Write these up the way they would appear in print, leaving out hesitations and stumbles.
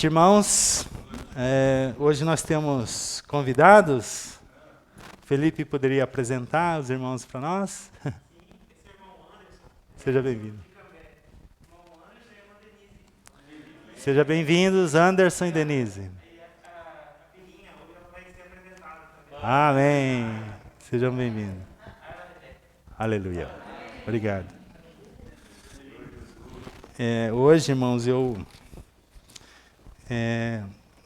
Irmãos, hoje nós temos convidados. Felipe poderia apresentar os irmãos para nós? Seja bem-vindo. Seja bem-vindos, Anderson e Denise. Amém. Sejam bem-vindos. Aleluia. Obrigado. Hoje, irmãos,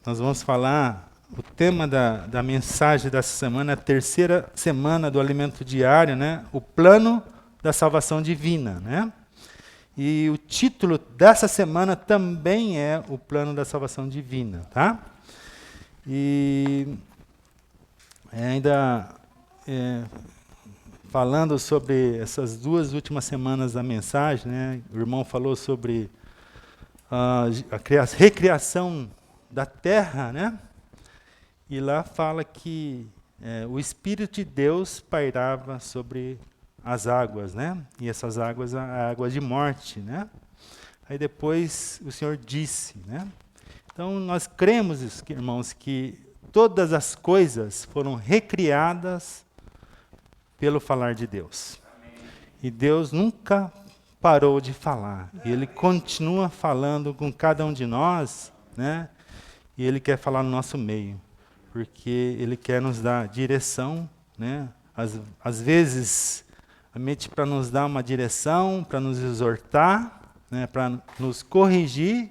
nós vamos falar, o tema da mensagem dessa semana, a terceira semana do alimento diário, né? O plano da salvação divina, né? E o título dessa semana também é o plano da salvação divina, tá? E ainda falando sobre essas duas últimas semanas da mensagem, né? O irmão falou sobre a recriação da terra, né? E lá fala que o Espírito de Deus pairava sobre as águas, né? E essas águas, a água de morte, né? Aí depois o Senhor disse, né? Então nós cremos, irmãos, que todas as coisas foram recriadas pelo falar de Deus. E Deus nunca parou de falar. E Ele continua falando com cada um de nós, né? E Ele quer falar no nosso meio, porque Ele quer nos dar direção, né? Às vezes, a mente para nos dar uma direção, para nos exortar, né? Para nos corrigir,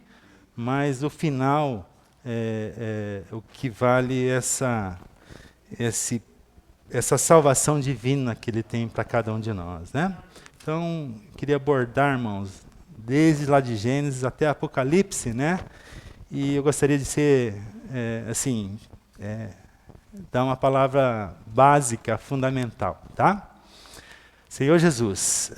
mas o final o que vale essa salvação divina que Ele tem para cada um de nós, né? Então, queria abordar, irmãos, desde lá de Gênesis até Apocalipse, né? E eu gostaria de ser, dar uma palavra básica, fundamental, tá? Senhor Jesus,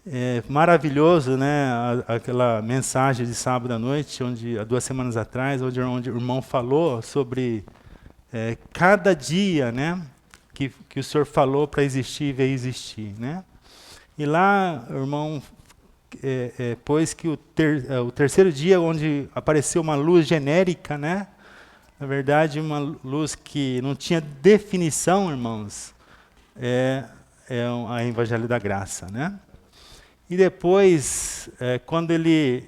é maravilhoso, né? Aquela mensagem de sábado à noite, há 2 semanas atrás, onde o irmão falou sobre cada dia, né? Que o Senhor falou para existir e veio existir, né? E lá, o irmão pôs que o terceiro dia, onde apareceu uma luz genérica, né? Na verdade, uma luz que não tinha definição, irmãos, a Evangelho da Graça, né? E depois, quando ele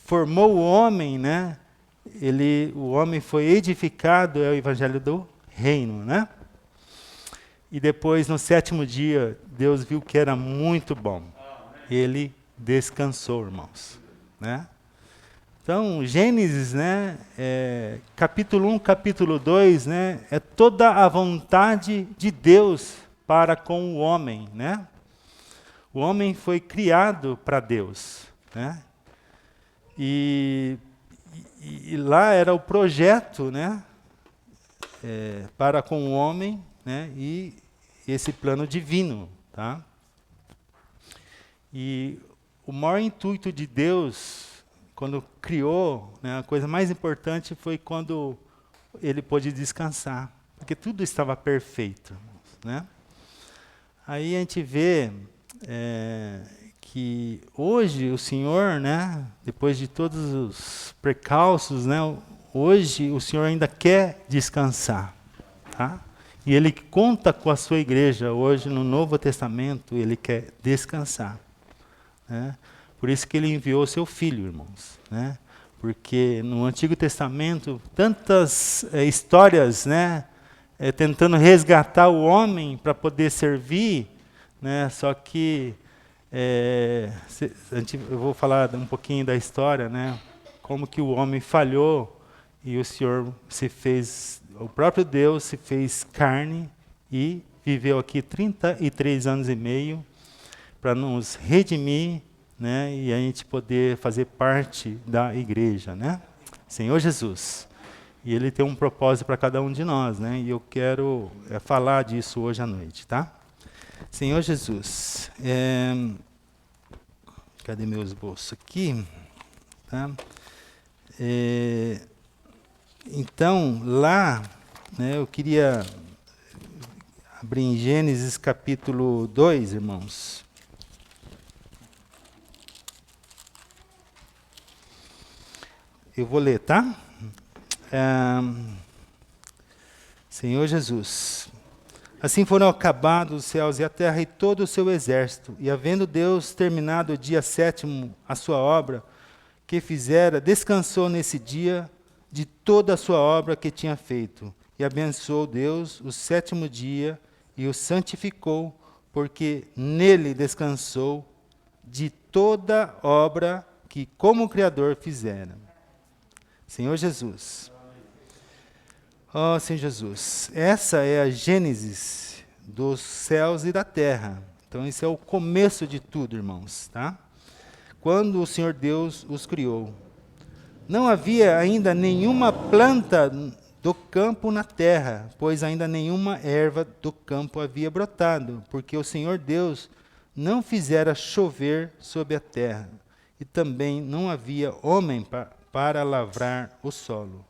formou o homem, né? O homem foi edificado, é o Evangelho do Reino, né? E depois, no 7º dia, Deus viu que era muito bom. Ele descansou, irmãos, né? Então, Gênesis, né, capítulo 1, capítulo 2, né, é toda a vontade de Deus para com o homem, né? O homem foi criado para Deus, né? E lá era o projeto, né, para com o homem, né, e esse plano divino, tá? E o maior intuito de Deus, quando criou, né, a coisa mais importante foi quando ele pôde descansar, porque tudo estava perfeito, né? Aí a gente vê que hoje o Senhor, né, depois de todos os precalços, né, hoje o Senhor ainda quer descansar, tá? E Ele conta com a sua igreja hoje no Novo Testamento, Ele quer descansar, né? Por isso que Ele enviou o seu Filho, irmãos, né? Porque no Antigo Testamento, tantas histórias, né, tentando resgatar o homem para poder servir, né? Só que eu vou falar um pouquinho da história, né? Como que o homem falhou e o Senhor o próprio Deus se fez carne e viveu aqui 33 anos e meio para nos redimir, né? E a gente poder fazer parte da igreja, né? Senhor Jesus. E Ele tem um propósito para cada um de nós, né? E eu quero falar disso hoje à noite, tá? Senhor Jesus, cadê meu esboço aqui? Tá? Então, lá, né, eu queria abrir em Gênesis capítulo 2, irmãos. Eu vou ler, tá? Senhor Jesus. Assim foram acabados os céus e a terra e todo o seu exército. E havendo Deus terminado o dia 7º a sua obra que fizera, descansou nesse dia de toda a sua obra que tinha feito. E abençoou Deus o 7º dia e o santificou, porque nele descansou de toda obra que como Criador fizera. Senhor Jesus. Ó Senhor Jesus, essa é a gênese dos céus e da terra. Então esse é o começo de tudo, irmãos, tá? Quando o Senhor Deus os criou. Não havia ainda nenhuma planta do campo na terra, pois ainda nenhuma erva do campo havia brotado, porque o Senhor Deus não fizera chover sobre a terra, e também não havia homem para lavrar o solo.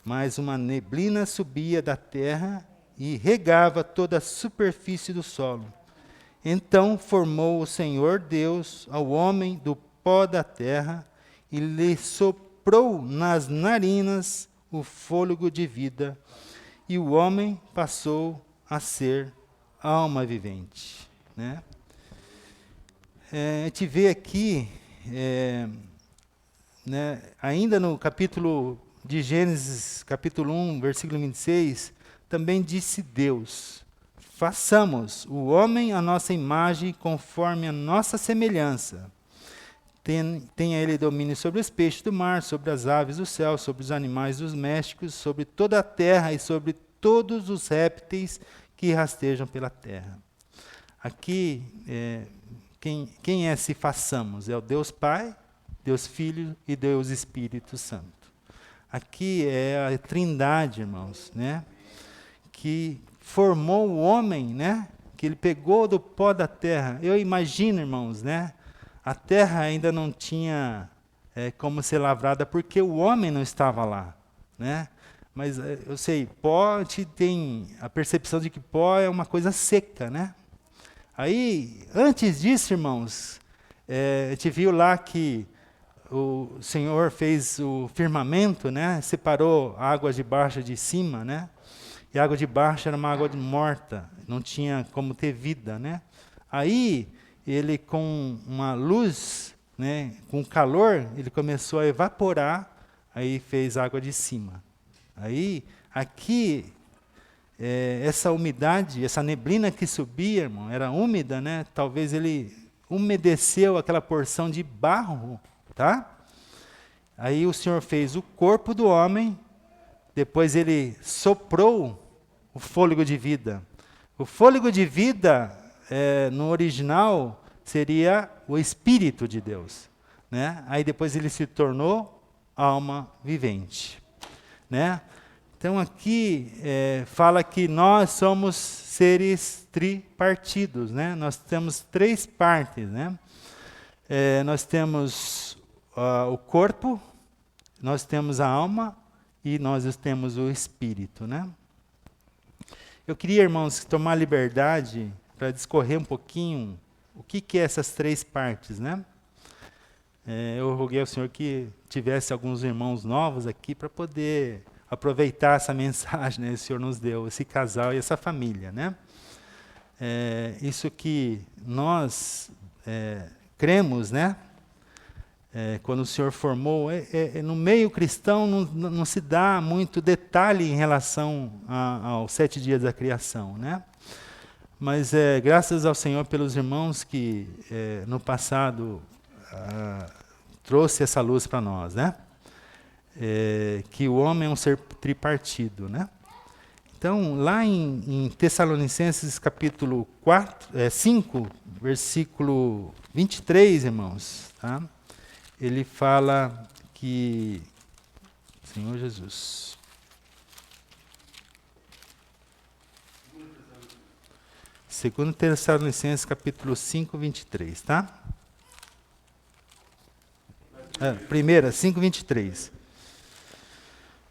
Mas uma neblina subia da terra e regava toda a superfície do solo. Então formou o Senhor Deus ao homem do pó da terra e lhe soprou nas narinas o fôlego de vida, e o homem passou a ser alma vivente. Né? A gente vê aqui, né, ainda no capítulo de Gênesis, capítulo 1, versículo 26, também disse Deus: façamos o homem à nossa imagem, conforme a nossa semelhança. Tenha ele domínio sobre os peixes do mar, sobre as aves do céu, sobre os animais domésticos, sobre toda a terra e sobre todos os répteis que rastejam pela terra. Aqui, quem é se façamos? É o Deus Pai, Deus Filho e Deus Espírito Santo. Aqui é a Trindade, irmãos, né? Que formou o homem, né? Que ele pegou do pó da terra. Eu imagino, irmãos, né? A terra ainda não tinha como ser lavrada porque o homem não estava lá, né? Mas eu sei, pó, a gente tem a percepção de que pó é uma coisa seca, né? Aí, antes disso, irmãos, a gente viu lá que o Senhor fez o firmamento, né? Separou a água de baixo de cima, né? E a água de baixo era uma água morta, não tinha como ter vida, né? Aí ele, com uma luz, né, com calor, ele começou a evaporar, aí fez água de cima. Aí, aqui, essa umidade, essa neblina que subia, irmão, era úmida, né? Talvez ele umedeceu aquela porção de barro, tá? Aí o Senhor fez o corpo do homem, depois ele soprou o fôlego de vida. O fôlego de vida, no original, seria o Espírito de Deus. Né? Aí depois ele se tornou alma vivente. Né? Então aqui fala que nós somos seres tripartidos. Né? Nós temos 3 partes. Né? Nós temos o corpo, nós temos a alma e nós temos o espírito, né? Eu queria, irmãos, tomar liberdade para discorrer um pouquinho o que é essas 3 partes, né? Eu roguei ao Senhor que tivesse alguns irmãos novos aqui para poder aproveitar essa mensagem, né, que o Senhor nos deu, esse casal e essa família, né? Isso que nós cremos, né? Quando o Senhor formou, no meio cristão não se dá muito detalhe em relação aos 7 dias da criação, né? Mas graças ao Senhor pelos irmãos que no passado trouxe essa luz para nós, né? Que o homem é um ser tripartido, né? Então, lá em Tessalonicenses capítulo 5, versículo 23, irmãos, tá? Ele fala que, Senhor Jesus, segundo Tessalonicenses capítulo 5, 23, tá? Primeira, 5, 23.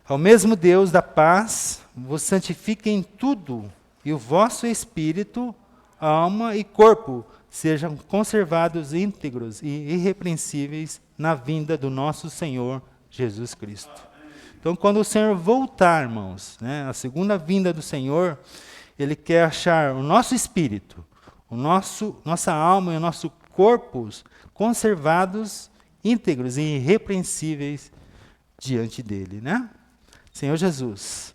Ao mesmo Deus da paz vos santifique em tudo, e o vosso espírito, alma e corpo sejam conservados íntegros e irrepreensíveis na vinda do nosso Senhor Jesus Cristo. Então, quando o Senhor voltar, irmãos, né, a segunda vinda do Senhor, Ele quer achar o nosso espírito, nossa alma e o nosso corpo conservados, íntegros e irrepreensíveis diante dele, né? Senhor Jesus.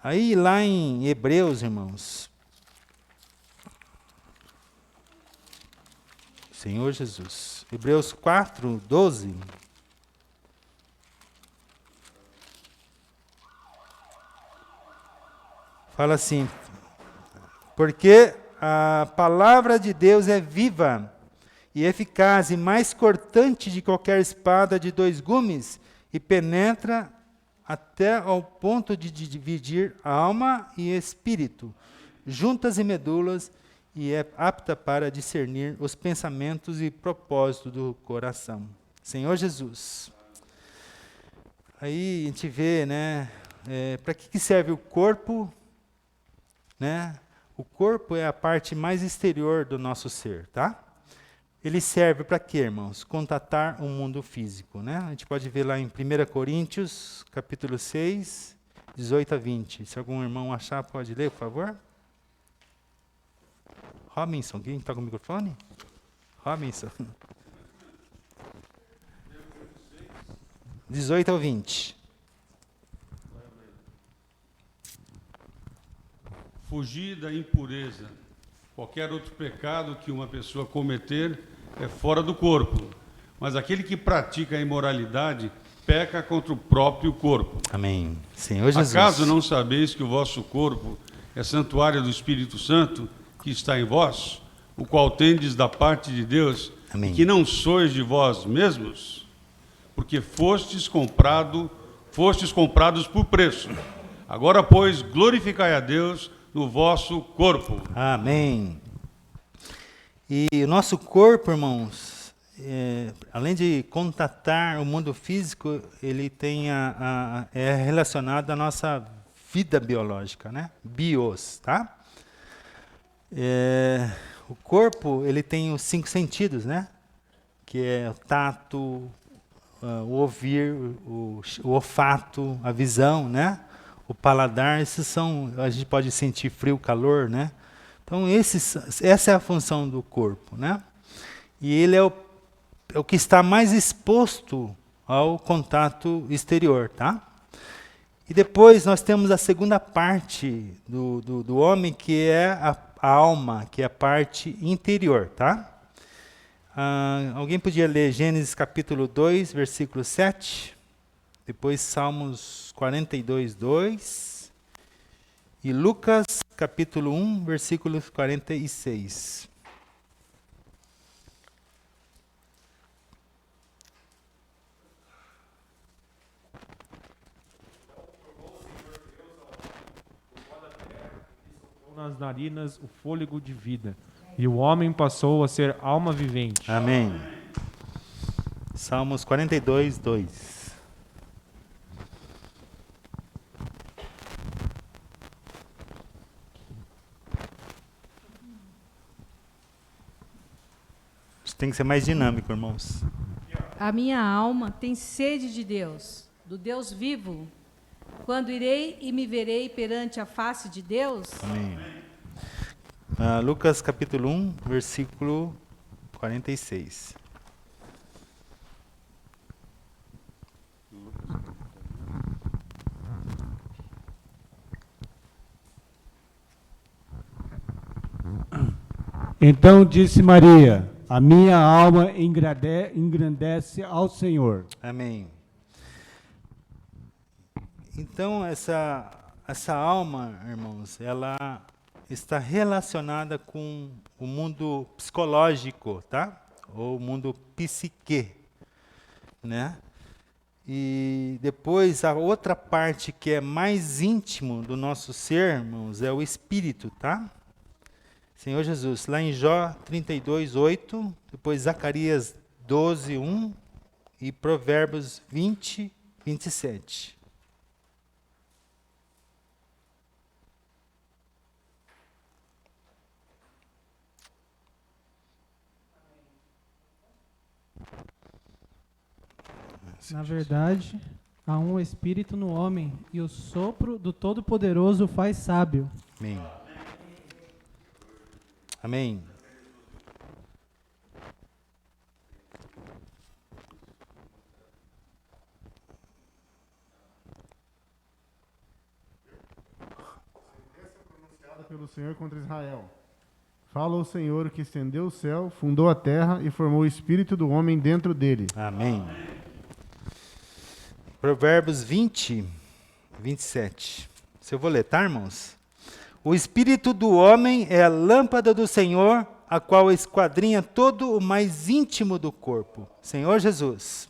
Aí lá em Hebreus, irmãos. Senhor Jesus. Hebreus 4, 12. Fala assim: porque a palavra de Deus é viva e eficaz e mais cortante de qualquer espada de dois gumes e penetra até ao ponto de dividir alma e espírito, juntas e medulas, e é apta para discernir os pensamentos e propósitos do coração. Senhor Jesus. Aí a gente vê, né, para que serve o corpo, né? O corpo é a parte mais exterior do nosso ser, tá? Ele serve para quê, irmãos? Contatar o mundo físico, né? A gente pode ver lá em 1 Coríntios, capítulo 6, 18 a 20. Se algum irmão achar, pode ler, por favor. Robinson, quem está com o microfone? Robinson. 18 ao 20. Fugir da impureza. Qualquer outro pecado que uma pessoa cometer é fora do corpo. Mas aquele que pratica a imoralidade peca contra o próprio corpo. Amém. Senhor Jesus. Acaso não sabeis que o vosso corpo é santuário do Espírito Santo que está em vós, o qual tendes da parte de Deus, Amém. e que não sois de vós mesmos? Porque fostes comprados por preço. Agora, pois, glorificai a Deus no vosso corpo. Amém. E o nosso corpo, irmãos, além de contatar o mundo físico, ele tem é relacionado à nossa vida biológica, né? Bios, tá? O corpo, ele tem os 5 sentidos, né? Que é o tato, o ouvir, o olfato, a visão, né? O paladar, esses são, a gente pode sentir frio, calor, né? Então, essa é a função do corpo, né? E ele é o que está mais exposto ao contato exterior, tá? E depois nós temos a segunda parte do homem, que é a alma, que é a parte interior, tá? Alguém podia ler Gênesis capítulo 2, versículo 7? Depois Salmos 42, 2. E Lucas capítulo 1, versículo 46. Nas narinas o fôlego de vida, e o homem passou a ser alma vivente. Amém. Salmos 42, 2. Isso tem que ser mais dinâmico, irmãos. A minha alma tem sede de Deus, do Deus vivo. Quando irei e me verei perante a face de Deus? Amém. Lucas capítulo 1, versículo 46. Então disse Maria: a minha alma engrandece ao Senhor. Amém. Então, essa alma, irmãos, ela está relacionada com o mundo psicológico, tá? Ou o mundo psique, né? E depois, a outra parte que é mais íntimo do nosso ser, irmãos, é o espírito, tá? Senhor Jesus, lá em Jó 32, 8, depois Zacarias 12, 1 e Provérbios 20, 27. Na verdade, há um espírito no homem, e o sopro do Todo-Poderoso o faz sábio. Amém. Amém. Pelo Senhor contra Israel. Fala o Senhor que estendeu o céu, fundou a terra e formou o espírito do homem dentro dele. Amém. Provérbios 20, 27. Se eu vou ler, tá, irmãos? O espírito do homem é a lâmpada do Senhor, a qual esquadrinha todo o mais íntimo do corpo. Senhor Jesus.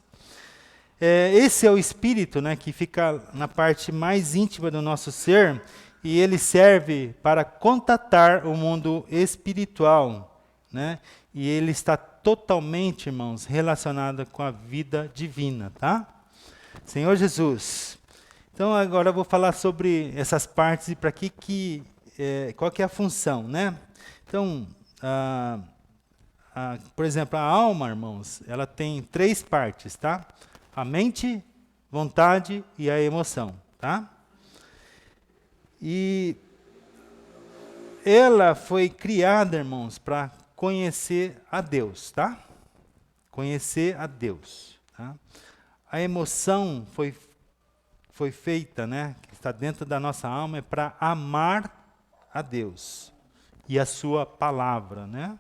Esse é o espírito, né, que fica na parte mais íntima do nosso ser, e ele serve para contatar o mundo espiritual, né? E ele está totalmente, irmãos, relacionado com a vida divina, tá? Senhor Jesus. Então agora eu vou falar sobre essas partes e para qual que é a função, né? Então, por exemplo, a alma, irmãos, ela tem 3 partes, tá? A mente, vontade e a emoção, tá? E ela foi criada, irmãos, para conhecer a Deus, tá? Conhecer a Deus, tá? A emoção foi feita, né? Que está dentro da nossa alma, é para amar a Deus e a sua palavra, né?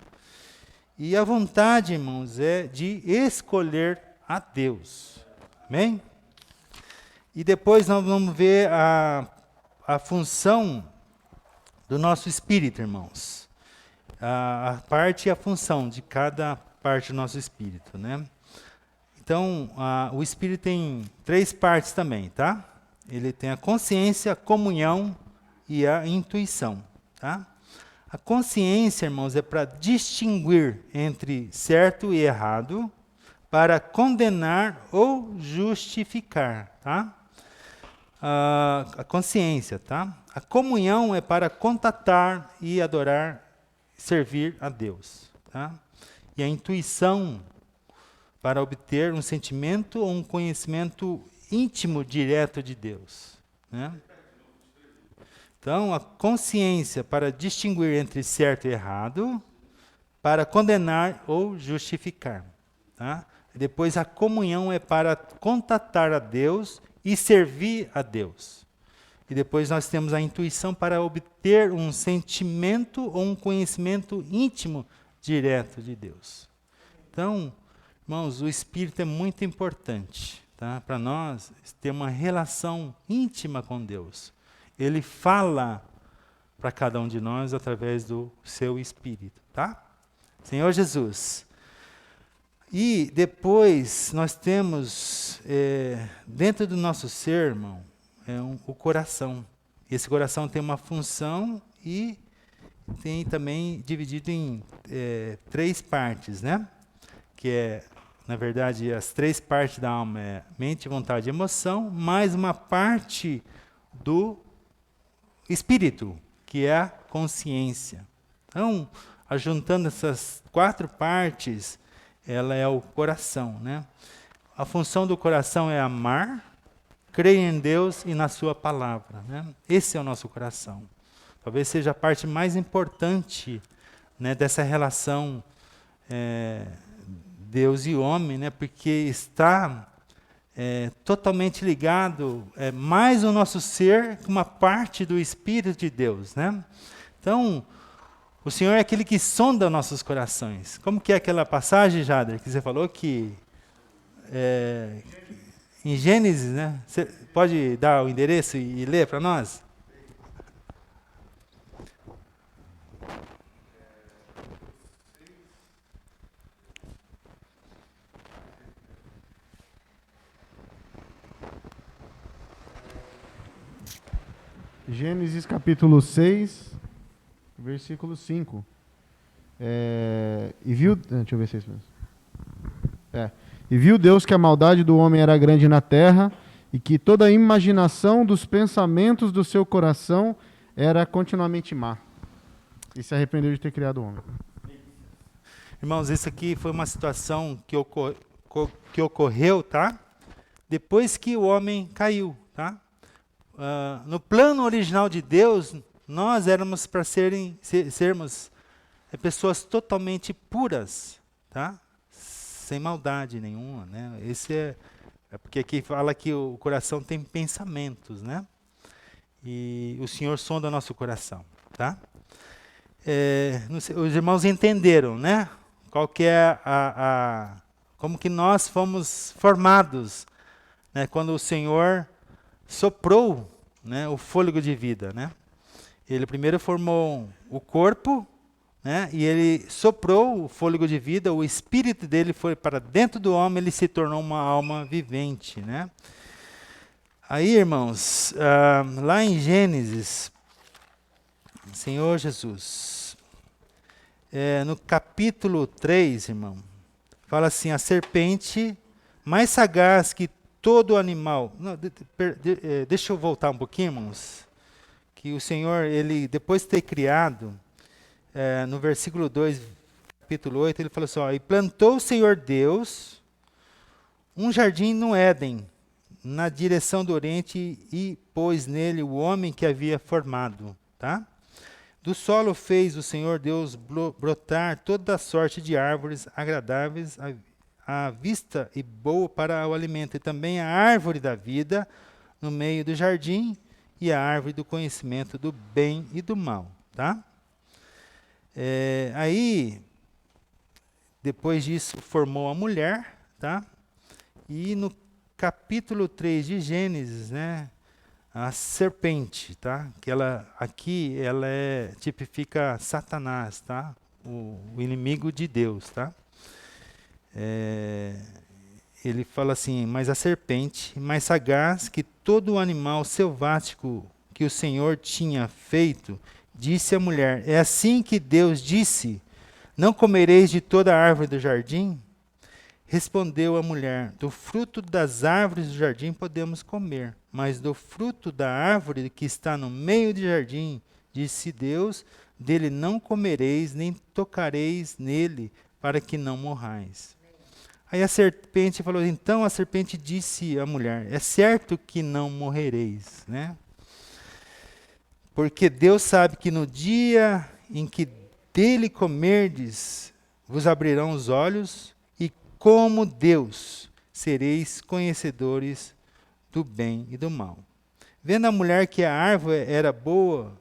E a vontade, irmãos, é de escolher a Deus. Amém? E depois nós vamos ver a função do nosso espírito, irmãos. A parte e a função de cada parte do nosso espírito, né? Então, o espírito tem 3 partes também, tá? Ele tem a consciência, a comunhão e a intuição, tá? A consciência, irmãos, é para distinguir entre certo e errado, para condenar ou justificar, tá? A consciência, tá? A comunhão é para contatar e adorar, servir a Deus, tá? E a intuição para obter um sentimento ou um conhecimento íntimo, direto de Deus, né? Então, a consciência para distinguir entre certo e errado, para condenar ou justificar, tá? Depois a comunhão é para contatar a Deus e servir a Deus. E depois nós temos a intuição para obter um sentimento ou um conhecimento íntimo, direto de Deus. Então, irmãos, o Espírito é muito importante, tá? Para nós ter uma relação íntima com Deus. Ele fala para cada um de nós através do seu Espírito, tá? Senhor Jesus. E depois nós temos, dentro do nosso ser, irmão, o coração. Esse coração tem uma função e tem também dividido em 3 partes, né? Que é, na verdade, as 3 partes da alma é mente, vontade e emoção, mais uma parte do espírito, que é a consciência. Então, ajuntando essas 4 partes, ela é o coração, né? A função do coração é amar, crer em Deus e na sua palavra, né? Esse é o nosso coração. Talvez seja a parte mais importante, né, dessa relação Deus e homem, né? Porque está totalmente ligado, mais o nosso ser com uma parte do Espírito de Deus, né? Então, o Senhor é aquele que sonda nossos corações. Como que é aquela passagem, Jader, que você falou que em Gênesis, né? Você pode dar o endereço e ler para nós? Gênesis capítulo 6, versículo 5. E viu... Deixa eu ver se é isso mesmo. E viu Deus que a maldade do homem era grande na terra e que toda a imaginação dos pensamentos do seu coração era continuamente má. E se arrependeu de ter criado o homem. Irmãos, isso aqui foi uma situação que ocorreu, tá? depois que o homem caiu. Tá? No plano original de Deus, nós éramos para sermos pessoas totalmente puras, tá? Sem maldade nenhuma. Né? Esse é porque aqui fala que o coração tem pensamentos, né? E o Senhor sonda nosso coração. Tá? Os irmãos entenderam, né? Qual que é como que nós fomos formados, né? Quando o Senhor soprou, né, o fôlego de vida, né? Ele primeiro formou o corpo, né? E ele soprou o fôlego de vida, o espírito dele foi para dentro do homem, ele se tornou uma alma vivente, né? Aí, irmãos, lá em Gênesis, Senhor Jesus, no capítulo 3, irmão, fala assim, a serpente mais sagaz que todo animal... Não, deixa eu voltar um pouquinho, irmãos, que o Senhor, ele, depois de ter criado, no versículo 2, capítulo 8, ele falou assim, e plantou o Senhor Deus um jardim no Éden, na direção do Oriente, e pôs nele o homem que havia formado. Tá? Do solo fez o Senhor Deus brotar toda sorte de árvores agradáveis à vista e boa para o alimento, e também a árvore da vida no meio do jardim, e a árvore do conhecimento do bem e do mal. Tá? Aí, depois disso, formou a mulher, tá? E no capítulo 3 de Gênesis, né, a serpente, tá? Que aqui ela tipifica Satanás, tá? O inimigo de Deus, tá? Ele fala assim, mas a serpente, mais sagaz que todo animal selvático que o Senhor tinha feito, disse à mulher, é assim que Deus disse, não comereis de toda a árvore do jardim? Respondeu a mulher, do fruto das árvores do jardim podemos comer, mas do fruto da árvore que está no meio do jardim, disse Deus, dele não comereis, nem tocareis nele, para que não morrais. Aí a serpente falou, então a serpente disse à mulher, é certo que não morrereis, né? Porque Deus sabe que no dia em que dele comerdes, vos abrirão os olhos, e como Deus sereis conhecedores do bem e do mal. Vendo a mulher que a árvore era boa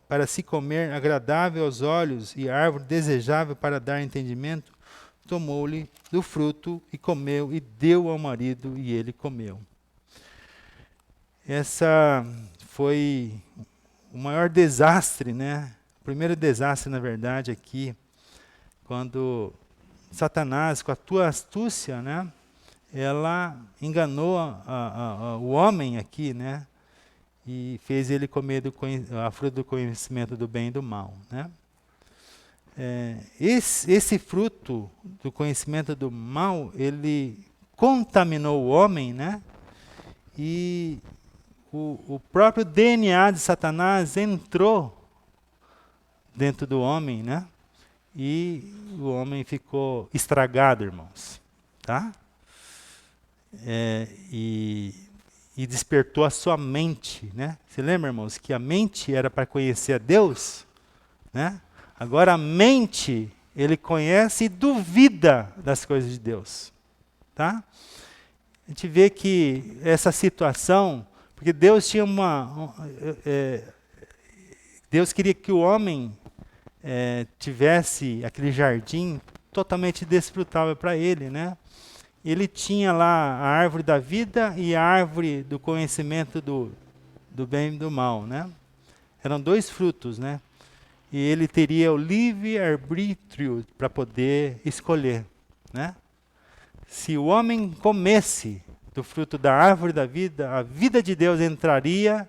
para se comer, agradável aos olhos, e a árvore desejável para dar entendimento, tomou-lhe do fruto e comeu, e deu ao marido, e ele comeu. Essa foi o maior desastre, né? O primeiro desastre, na verdade, aqui, quando Satanás, com a tua astúcia, né, ela enganou o homem aqui, né, e fez ele comer a fruta do conhecimento do bem e do mal, né? Esse fruto do conhecimento do mal, ele contaminou o homem, né? E o próprio DNA de Satanás entrou dentro do homem, né? E o homem ficou estragado, irmãos, tá? E despertou a sua mente, né? Você lembra, irmãos, que a mente era para conhecer a Deus, né? Agora a mente, ele conhece e duvida das coisas de Deus, tá? A gente vê que essa situação, porque Deus tinha Deus queria que o homem tivesse aquele jardim totalmente desfrutável para ele, né? Ele tinha lá a árvore da vida e a árvore do conhecimento do bem e do mal, né? Eram dois frutos, né? E ele teria o livre-arbítrio para poder escolher, né? Se o homem comesse do fruto da árvore da vida, a vida de Deus entraria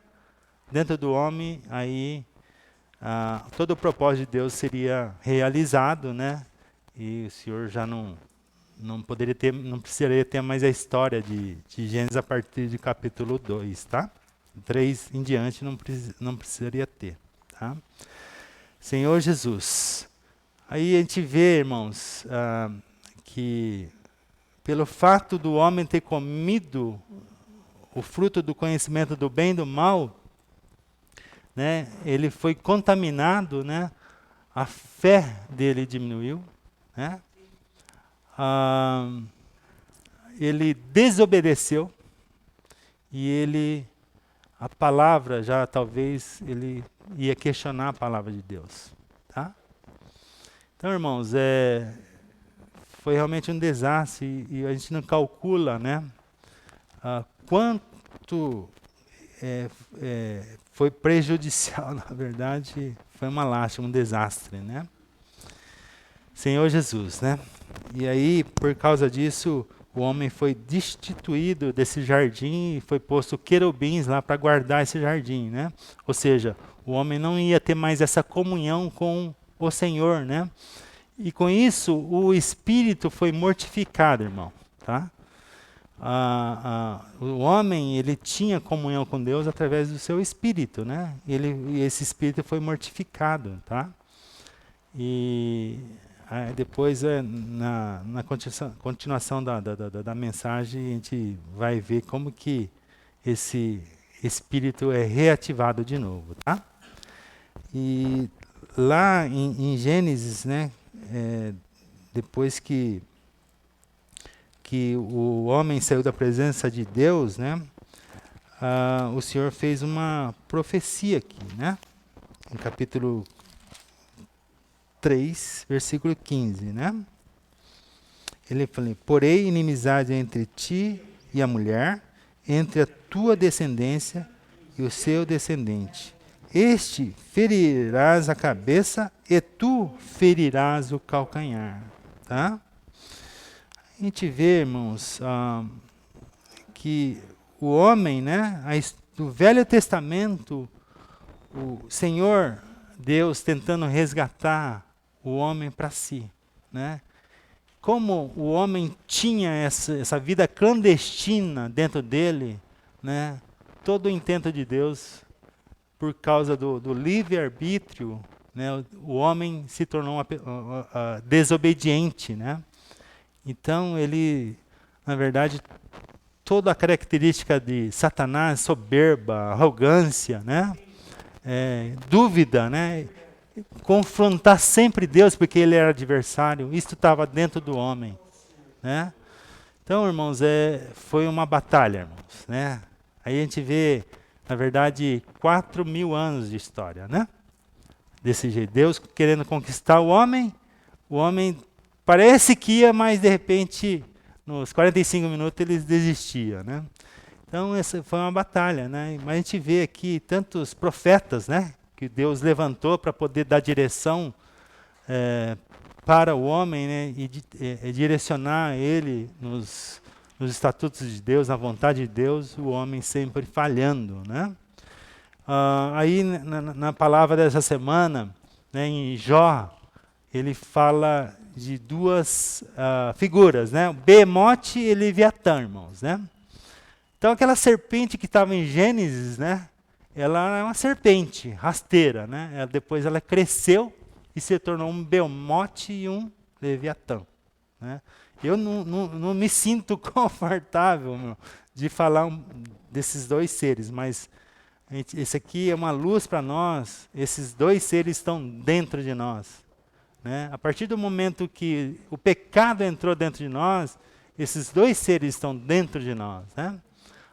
dentro do homem, aí todo o propósito de Deus seria realizado, né? E o Senhor já não precisaria ter mais a história de Gênesis a partir de capítulo 2, tá? 3 em diante não precisaria ter, tá? Senhor Jesus. Aí a gente vê, irmãos, que pelo fato do homem ter comido o fruto do conhecimento do bem e do mal, né, ele foi contaminado, né, a fé dele diminuiu, né, ele desobedeceu e a palavra já talvez ele ia questionar a palavra de Deus, tá? Então, irmãos, foi realmente um desastre e a gente não calcula, né, quanto foi prejudicial, na verdade, foi uma lástima, um desastre, né? Senhor Jesus, né? E aí, por causa disso, o homem foi destituído desse jardim e foi posto querubins lá para guardar esse jardim, né? Ou seja, o homem não ia ter mais essa comunhão com o Senhor, né? E com isso, o espírito foi mortificado, irmão, tá? O homem, ele tinha comunhão com Deus através do seu espírito, né? E esse espírito foi mortificado, tá? E depois, na continuação da mensagem, a gente vai ver como que esse espírito é reativado de novo, tá? E lá em Gênesis, né? Depois que o homem saiu da presença de Deus, né? O Senhor fez uma profecia aqui, né? Em capítulo 3, versículo 15, né? Ele falou: porém inimizade entre ti e a mulher, entre a tua descendência e o seu descendente. Este ferirás a cabeça e tu ferirás o calcanhar, tá? A gente vê, irmãos, que o homem, né, do Velho Testamento, o Senhor Deus tentando resgatar o homem para si, né? Como o homem tinha essa vida clandestina dentro dele, né? Todo o intento de Deus, por causa do livre-arbítrio, né, o homem se tornou desobediente, né? Então ele, na verdade, toda a característica de Satanás, soberba, arrogância, né? Dúvida, né? Confrontar sempre Deus porque ele era adversário, isso estava dentro do homem, né? Então, irmãos, foi uma batalha, irmãos, né? Aí a gente vê, na verdade, 4.000 anos de história, né? Desse jeito, Deus querendo conquistar o homem parece que ia, mas de repente, nos 45 minutos, ele desistia, né? Então, essa foi uma batalha, né? Mas a gente vê aqui tantos profetas, né? Que Deus levantou para poder dar direção para o homem, né? E direcionar ele nos estatutos de Deus, na vontade de Deus, o homem sempre falhando, né? Aí, na palavra dessa semana, né, em Jó, ele fala de duas figuras, né? O Behemote e Leviatã, irmãos, né? Então, aquela serpente que estava em Gênesis, né? Ela é uma serpente rasteira, né? Depois ela cresceu e se tornou um Behemote e um Leviatã, né? Eu não me sinto confortável, meu, de falar desses dois seres, mas esse aqui é uma luz para nós. Esses dois seres estão dentro de nós, né? A partir do momento que o pecado entrou dentro de nós, esses dois seres estão dentro de nós, né?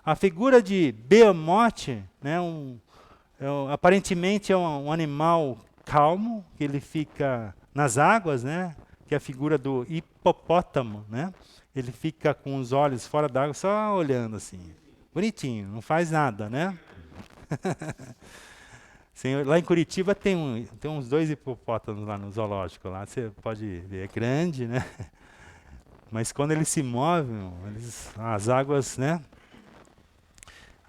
A figura de Behemote, né, aparentemente é um animal calmo, que ele fica nas águas, né, que é a figura do hipopótamo, né? Ele fica com os olhos fora d'água, só olhando assim, bonitinho, não faz nada, né? Senhor, lá em Curitiba tem uns 2 hipopótamos lá no zoológico, lá você pode ver, é grande, né? Mas quando eles se movem, as águas, né?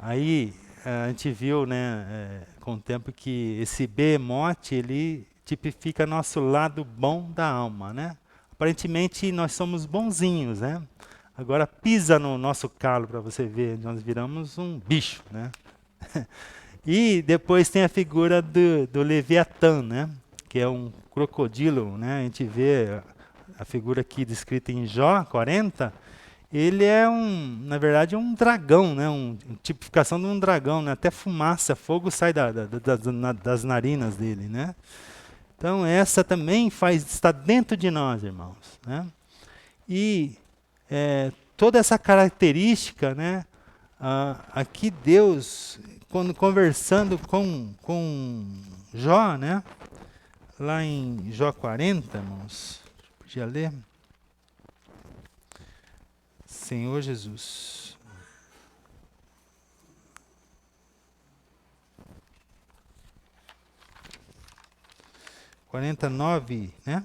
Aí a gente viu, né, com o tempo que esse Behemote, ele tipifica nosso lado bom da alma, né? Aparentemente nós somos bonzinhos, né? Agora pisa no nosso calo para você ver, nós viramos um bicho, né? E depois tem a figura do Leviatã, né? Que é um crocodilo, né? A gente vê a figura aqui descrita em Jó 40, ele é na verdade, um dragão, né? Uma tipificação de um dragão, né? Até fumaça, fogo sai das narinas dele, né? Então essa também está dentro de nós, irmãos, né? E toda essa característica, né? Aqui Deus, quando conversando com Jó, né? Lá em Jó 40, irmãos, podia ler? Senhor Jesus. Quarenta e nove, né?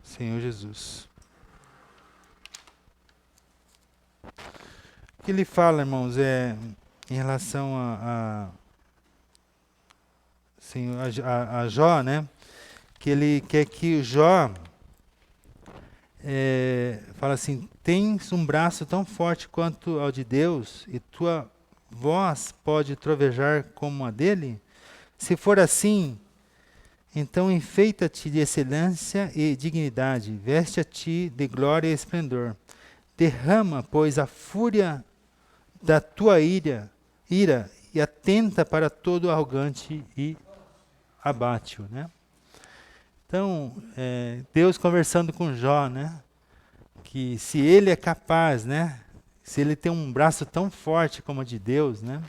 Senhor Jesus. O que ele fala, irmãos, em relação a Jó, né? Que ele quer que o Jó fala assim: tens um braço tão forte quanto ao de Deus, e tua voz pode trovejar como a dele? Se for assim, então enfeita-te de excelência e dignidade, veste-te de glória e esplendor. Derrama, pois, a fúria da tua ira e atenta para todo arrogante e abate-o, né? Então, Deus conversando com Jó, né? Que se ele é capaz, né? Se ele tem um braço tão forte como o de Deus, né?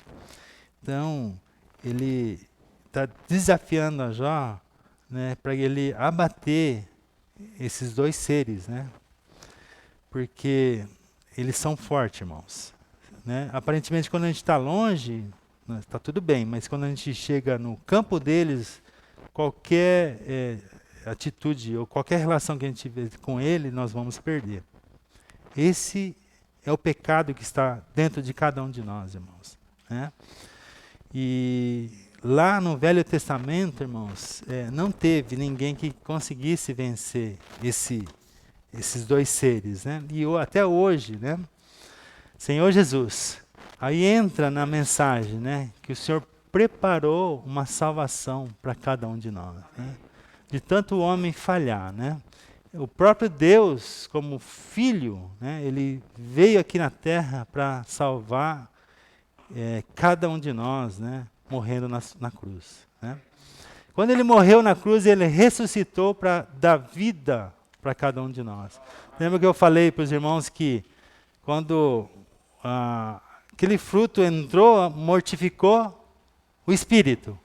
Então, ele está desafiando a Jó, né, para ele abater esses dois seres, né? Porque eles são fortes, irmãos, né? Aparentemente, quando a gente está longe, está tudo bem, mas quando a gente chega no campo deles, qualquer atitude ou qualquer relação que a gente tiver com ele, nós vamos perder. Esse é o pecado que está dentro de cada um de nós, irmãos, né? E lá no Velho Testamento, irmãos, não teve ninguém que conseguisse vencer esses dois seres, né? E até hoje, né? Senhor Jesus, aí entra na mensagem, né? Que o Senhor preparou uma salvação para cada um de nós, né? De tanto o homem falhar, né? O próprio Deus, como Filho, né? Ele veio aqui na Terra para salvar cada um de nós, né? Morrendo na cruz, né? Quando ele morreu na cruz, ele ressuscitou para dar vida para cada um de nós. Lembra que eu falei para os irmãos que quando aquele fruto entrou, mortificou o espírito.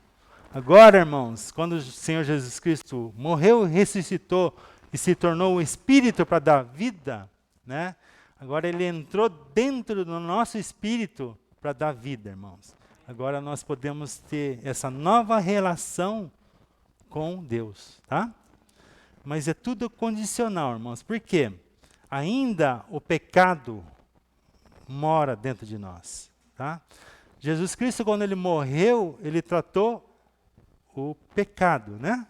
Agora, irmãos, quando o Senhor Jesus Cristo morreu, ressuscitou e se tornou o espírito para dar vida, né? Agora ele entrou dentro do nosso espírito para dar vida, irmãos. Agora nós podemos ter essa nova relação com Deus, tá? Mas é tudo condicional, irmãos. Por quê? Ainda o pecado mora dentro de nós, tá? Jesus Cristo, quando ele morreu, ele tratou o pecado, né?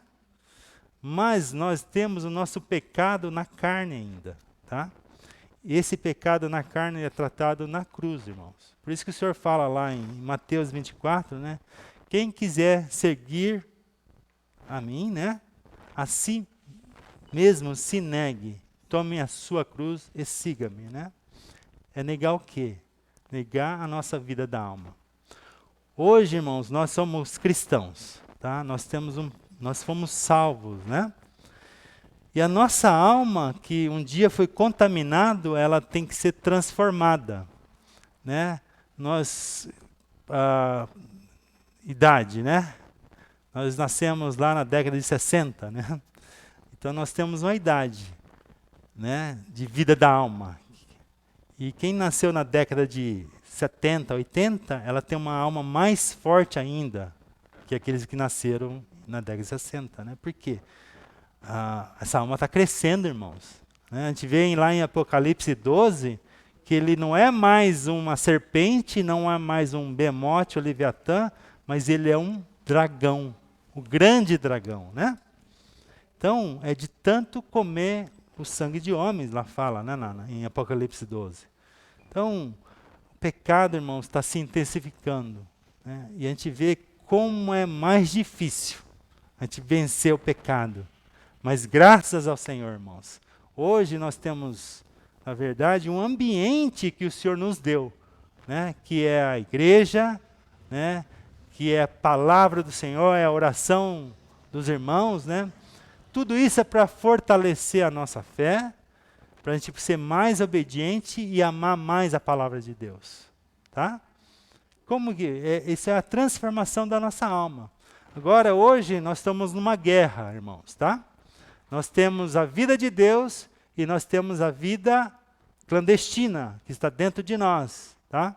Mas nós temos o nosso pecado na carne ainda, tá? Esse pecado na carne é tratado na cruz, irmãos. Por isso que o Senhor fala lá em Mateus 24, né? Quem quiser seguir a mim, né? A si mesmo se negue, tome a sua cruz e siga-me, né? É negar o quê? Negar a nossa vida da alma. Hoje, irmãos, nós somos cristãos, tá? Nós fomos salvos, né? E a nossa alma, que um dia foi contaminada, ela tem que ser transformada, né? Idade, né? Nós nascemos lá na década de 60, né? Então nós temos uma idade, né, de vida da alma. E quem nasceu na década de 70, 80, ela tem uma alma mais forte ainda que aqueles que nasceram na década de 60, né? Por quê? Essa alma está crescendo, irmãos, né? A gente vê lá em Apocalipse 12 que ele não é mais uma serpente, não é mais um bemote ou leviatã, mas ele é um dragão, o grande dragão, né? Então, é de tanto comer o sangue de homens, lá fala, né, em Apocalipse 12. Então, o pecado, irmãos, está se intensificando, né? E a gente vê como é mais difícil a gente vencer o pecado. Mas graças ao Senhor, irmãos, hoje nós temos, na verdade, um ambiente que o Senhor nos deu, né? Que é a igreja, né? Que é a palavra do Senhor, é a oração dos irmãos, né? Tudo isso é para fortalecer a nossa fé, para a gente ser mais obediente e amar mais a palavra de Deus, tá? Como que isso é a transformação da nossa alma. Agora, hoje, nós estamos numa guerra, irmãos, tá? Nós temos a vida de Deus e nós temos a vida clandestina, que está dentro de nós, tá?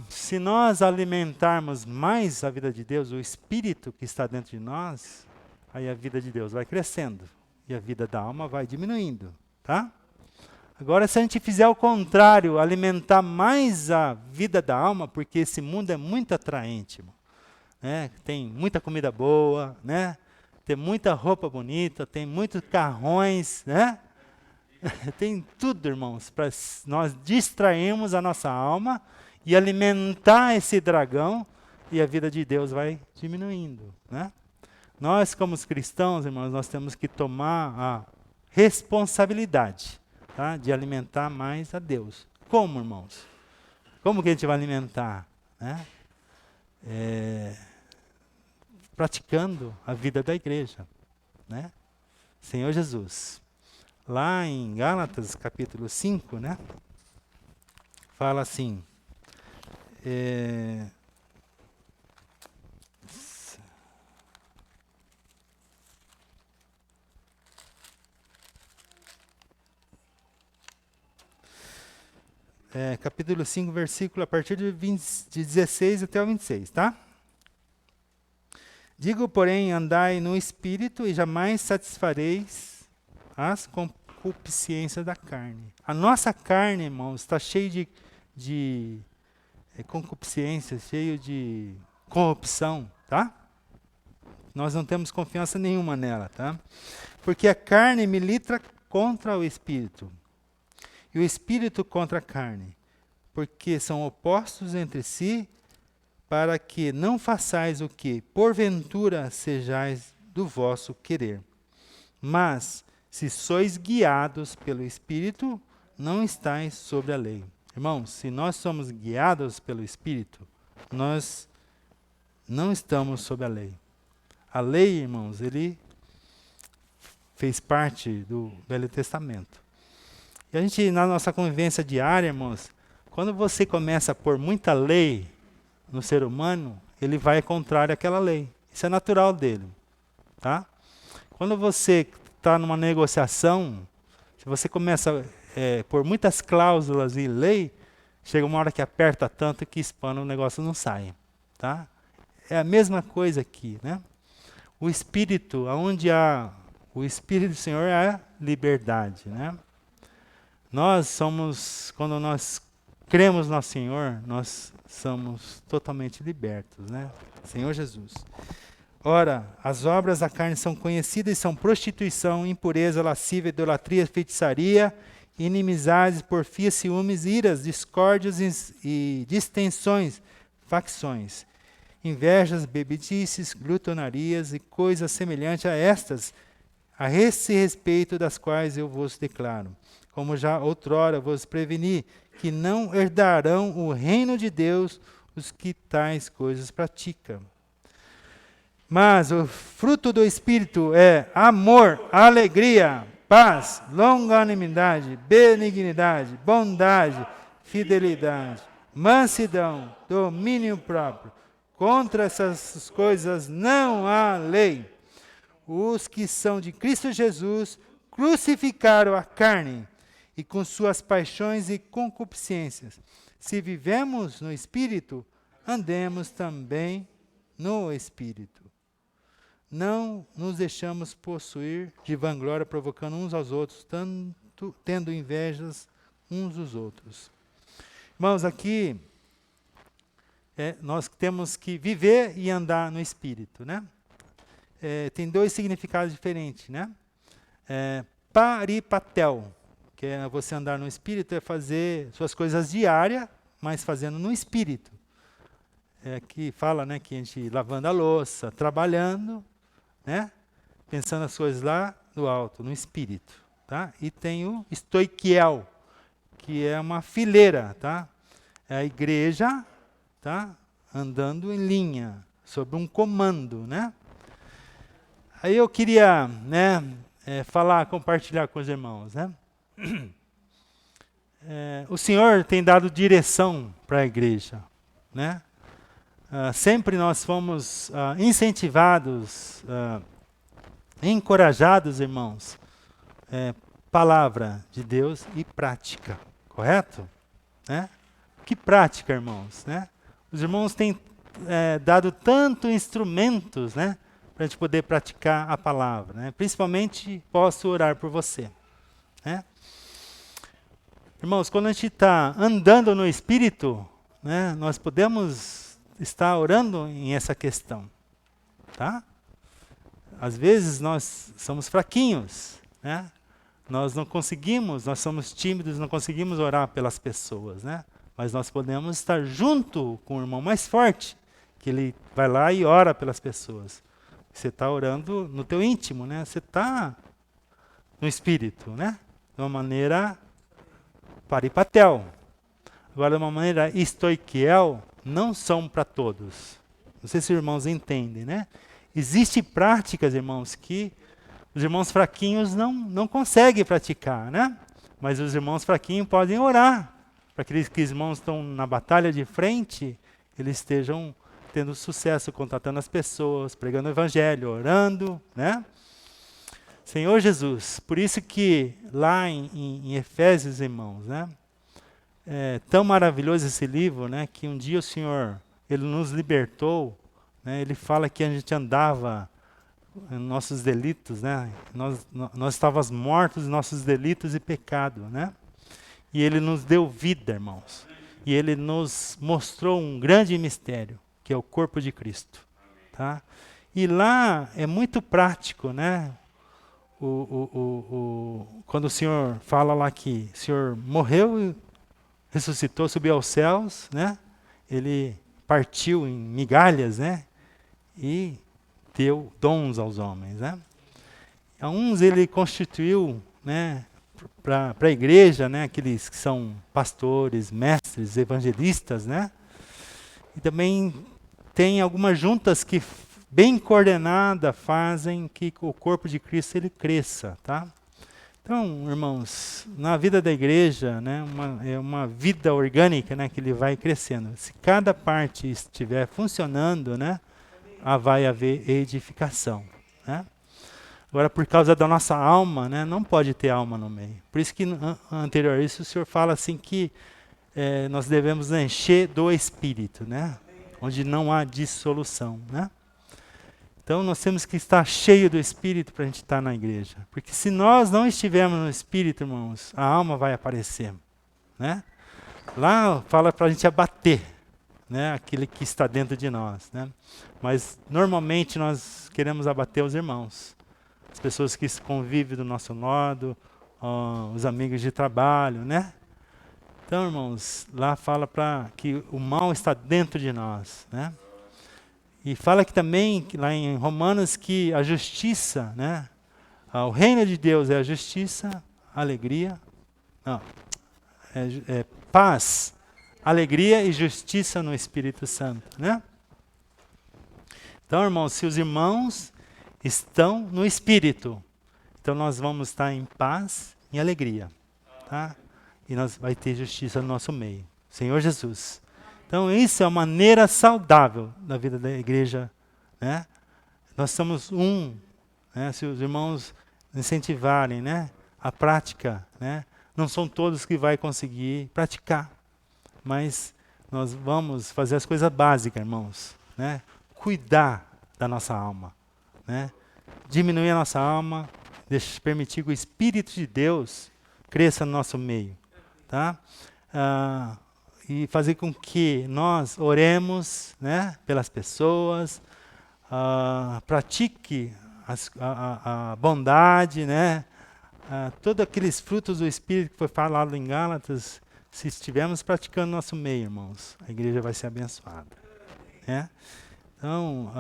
Se nós alimentarmos mais a vida de Deus, o Espírito que está dentro de nós, aí a vida de Deus vai crescendo e a vida da alma vai diminuindo, tá? Agora, se a gente fizer o contrário, alimentar mais a vida da alma, porque esse mundo é muito atraente, né? Tem muita comida boa, né? Tem muita roupa bonita, tem muitos carrões, né? Tem tudo, irmãos, para nós distrairmos a nossa alma e alimentar esse dragão e a vida de Deus vai diminuindo, né? Nós, como os cristãos, irmãos, nós temos que tomar a responsabilidade, tá? De alimentar mais a Deus. Como, irmãos? Como que a gente vai alimentar? Né? Praticando a vida da igreja, né? Senhor Jesus. Lá em Gálatas, capítulo 5, né? Fala assim, capítulo 5, versículo a partir de 16 até o 26, tá? Digo, porém, andai no Espírito e jamais satisfareis as concupiscências da carne. A nossa carne, irmãos, está cheia de concupiscências, cheio de corrupção, tá? Nós não temos confiança nenhuma nela, tá? Porque a carne milita contra o Espírito e o Espírito contra a carne, porque são opostos entre si, para que não façais o que, porventura, sejais do vosso querer. Mas, se sois guiados pelo Espírito, não estáis sobre a lei. Irmãos, se nós somos guiados pelo Espírito, nós não estamos sob a lei. A lei, irmãos, ele fez parte do Velho Testamento. E a gente, na nossa convivência diária, irmãos, quando você começa a pôr muita lei no ser humano, ele vai contrário àquela lei. Isso é natural dele, tá? Quando você está numa negociação, se você começa a pôr muitas cláusulas e lei, chega uma hora que aperta tanto que espana, o negócio não sai, tá? É a mesma coisa aqui, né? O Espírito, aonde há o Espírito do Senhor, é liberdade, né? Nós somos, quando nós cremos no Senhor, nós somos totalmente libertos, né? Senhor Jesus. Ora, as obras da carne são conhecidas e são prostituição, impureza, lascívia, idolatria, feitiçaria, inimizades, porfias, ciúmes, iras, discórdias e distensões, facções, invejas, bebedices, glutonarias e coisas semelhantes a estas, a esse respeito das quais eu vos declaro, como já outrora vos preveni, que não herdarão o reino de Deus os que tais coisas praticam. Mas o fruto do Espírito é amor, alegria, paz, longanimidade, benignidade, bondade, fidelidade, mansidão, domínio próprio. Contra essas coisas não há lei. Os que são de Cristo Jesus crucificaram a carne e com suas paixões e concupiscências. Se vivemos no Espírito, andemos também no Espírito. Não nos deixamos possuir de vanglória, provocando uns aos outros, tendo invejas uns dos outros. Irmãos, aqui nós temos que viver e andar no Espírito, né? Tem dois significados diferentes, né? Paripatel, que é você andar no Espírito, é fazer suas coisas diárias, mas fazendo no Espírito. Que fala, né, que a gente lavando a louça, trabalhando, né? Pensando as coisas lá do alto, no Espírito, tá? E tem o estoiquiel, que é uma fileira, tá? É a igreja, tá? Andando em linha, sob um comando, né? Aí eu queria, né, compartilhar com os irmãos, né? O Senhor tem dado direção para a igreja, né? Sempre nós fomos incentivados, encorajados, irmãos, palavra de Deus e prática, correto? Né? Que prática, irmãos, né? Os irmãos têm dado tanto instrumentos, né, para a gente poder praticar a palavra, né? Principalmente posso orar por você, né? Irmãos, quando a gente está andando no Espírito, né, nós podemos estar orando em essa questão, tá? Às vezes nós somos fraquinhos, né? Nós não conseguimos, nós somos tímidos, não conseguimos orar pelas pessoas, né? Mas nós podemos estar junto com o irmão mais forte, que ele vai lá e ora pelas pessoas. Você está orando no teu íntimo, né? Você está no Espírito, né? De uma maneira paripatel. Agora, de uma maneira estoiquiel, não são para todos. Não sei se os irmãos entendem, né? Existem práticas, irmãos, que os irmãos fraquinhos não conseguem praticar, né? Mas os irmãos fraquinhos podem orar para aqueles que os irmãos estão na batalha de frente, eles estejam tendo sucesso, contatando as pessoas, pregando o evangelho, orando, né? Senhor Jesus, por isso que lá em Efésios, irmãos, né? É tão maravilhoso esse livro, né? Que um dia o Senhor, Ele nos libertou, né? Ele fala que a gente andava em nossos delitos, né? Nós estávamos mortos em nossos delitos e pecado, né? E Ele nos deu vida, irmãos. E Ele nos mostrou um grande mistério, que é o corpo de Cristo, tá? E lá é muito prático, né? Quando o Senhor fala lá que o Senhor morreu e ressuscitou, subiu aos céus, né? Ele partiu em migalhas, né? E deu dons aos homens, né? A uns ele constituiu, né, para a igreja, né, aqueles que são pastores, mestres, evangelistas, né? E também tem algumas juntas que bem coordenada fazem que o corpo de Cristo ele cresça, tá? Então, irmãos, na vida da igreja, né, é uma vida orgânica, né, que ele vai crescendo. Se cada parte estiver funcionando, né, vai haver edificação, né? Agora, por causa da nossa alma, né, não pode ter alma no meio. Por isso que anterior a isso o Senhor fala assim que nós devemos encher do Espírito, né, onde não há dissolução, né? Então nós temos que estar cheio do Espírito para a gente estar na igreja. Porque se nós não estivermos no Espírito, irmãos, a alma vai aparecer, né? Lá fala para a gente abater, né, aquele que está dentro de nós, né? Mas normalmente nós queremos abater os irmãos, as pessoas que convivem do nosso lado, os amigos de trabalho, né? Então, irmãos, lá fala para que o mal está dentro de nós, né? E fala que também, lá em Romanos, que a justiça, né? O reino de Deus é a justiça, alegria, paz, alegria e justiça no Espírito Santo, né? Então, irmãos, se os irmãos estão no Espírito, então nós vamos estar em paz e alegria, tá? E nós vai ter justiça no nosso meio. Senhor Jesus. Então, isso é uma maneira saudável da vida da igreja, né? Nós somos né? Se os irmãos incentivarem, né, a prática, né? Não são todos que vai conseguir praticar, mas nós vamos fazer as coisas básicas, irmãos, né? Cuidar da nossa alma, né? Diminuir a nossa alma, permitir que o Espírito de Deus cresça no nosso meio, tá? e fazer com que nós oremos, né, pelas pessoas, pratique a bondade, né, todos aqueles frutos do Espírito que foi falado em Gálatas. Se estivermos praticando nosso meio, irmãos, a igreja vai ser abençoada, né? Então,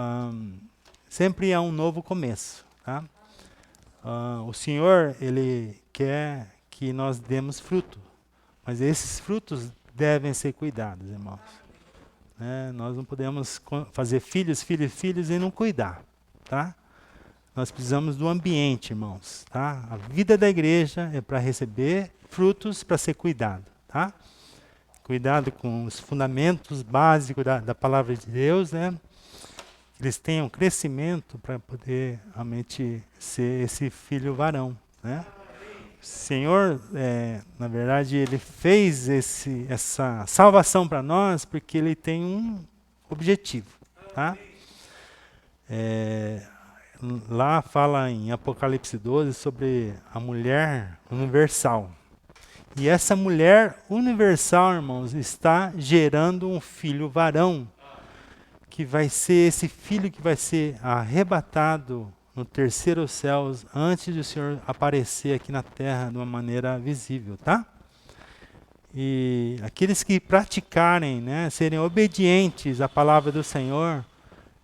sempre é um novo começo, tá? O Senhor, Ele quer que nós demos fruto, mas esses frutos devem ser cuidados, irmãos. Né? Nós não podemos fazer filhos e não cuidar, tá? Nós precisamos do ambiente, irmãos, tá? A vida da igreja é para receber frutos, para ser cuidado, tá? Cuidado com os fundamentos básicos da palavra de Deus, né? Eles tenham crescimento para poder realmente ser esse filho varão, né? O Senhor, na verdade, Ele fez essa salvação para nós porque Ele tem um objetivo, tá? Lá fala em Apocalipse 12 sobre a mulher universal. E essa mulher universal, irmãos, está gerando um filho varão, que vai ser esse filho que vai ser arrebatado no terceiro céu, antes do Senhor aparecer aqui na terra de uma maneira visível, tá? E aqueles que praticarem, né, serem obedientes à palavra do Senhor,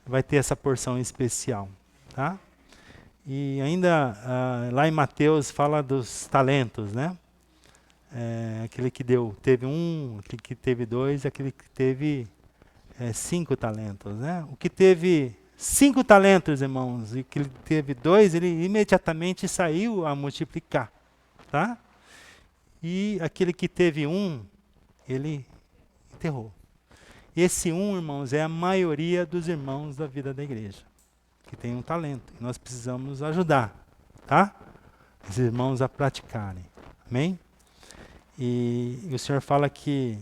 vai ter essa porção especial, tá? E ainda lá em Mateus fala dos talentos, né? Aquele que teve 1, aquele que teve 2, aquele que teve 5 talentos, né? O que teve 5 talentos, irmãos, e que ele teve 2, ele imediatamente saiu a multiplicar, tá? E aquele que teve 1, ele enterrou. Esse 1, irmãos, é a maioria dos irmãos da vida da igreja, que tem um talento. E nós precisamos ajudar, tá? Os irmãos a praticarem. Amém? E o Senhor fala que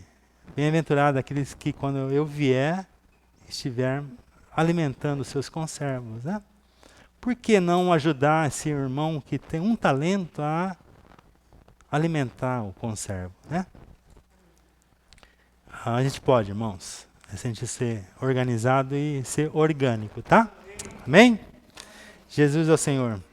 bem-aventurado aqueles que, quando eu vier, estiver alimentando os seus conservos, né? Por que não ajudar esse irmão que tem um talento a alimentar o conservo, né? A gente pode, irmãos, a gente ser organizado e ser orgânico, tá? Amém? Jesus é o Senhor.